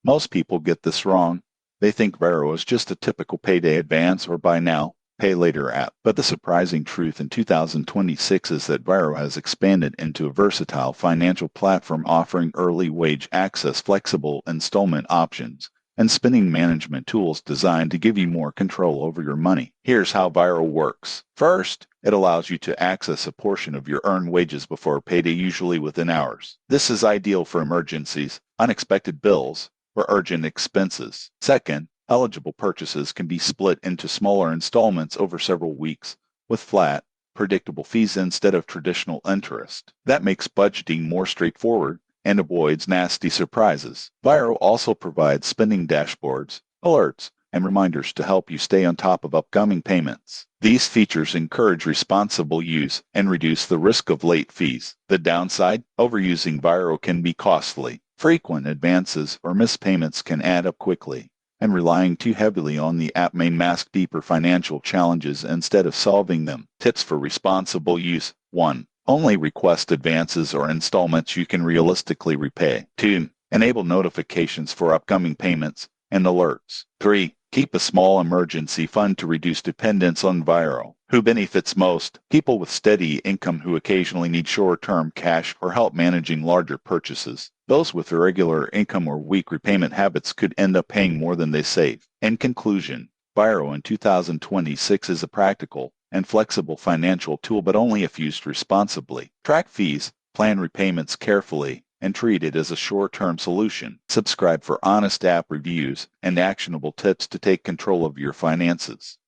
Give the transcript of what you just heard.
Most people get this wrong. They think Varo is just a typical payday advance or buy now, pay later app. But the surprising truth in 2026 is that Varo has expanded into a versatile financial platform offering early wage access, flexible installment options, and spending management tools designed to give you more control over your money. Here's how Varo works. First, it allows you to access a portion of your earned wages before payday, usually within hours. This is ideal for emergencies, unexpected bills, or urgent expenses. Second, eligible purchases can be split into smaller installments over several weeks with flat, predictable fees instead of traditional interest. That makes budgeting more straightforward and avoids nasty surprises. Varo also provides spending dashboards, alerts, and reminders to help you stay on top of upcoming payments. These features encourage responsible use and reduce the risk of late fees. The downside, overusing Varo can be costly. Frequent advances or missed payments can add up quickly, and relying too heavily on the app may mask deeper financial challenges instead of solving them. Tips for responsible use. 1. Only request advances or installments you can realistically repay. 2. Enable notifications for upcoming payments and alerts. 3. Keep a small emergency fund to reduce dependence on Varo. Who benefits most? People with steady income who occasionally need short-term cash or help managing larger purchases. Those with irregular income or weak repayment habits could end up paying more than they save. In conclusion, Varo in 2026 is a practical and flexible financial tool, but only if used responsibly. Track fees, plan repayments carefully, and treat it as a short-term solution. Subscribe for honest app reviews and actionable tips to take control of your finances.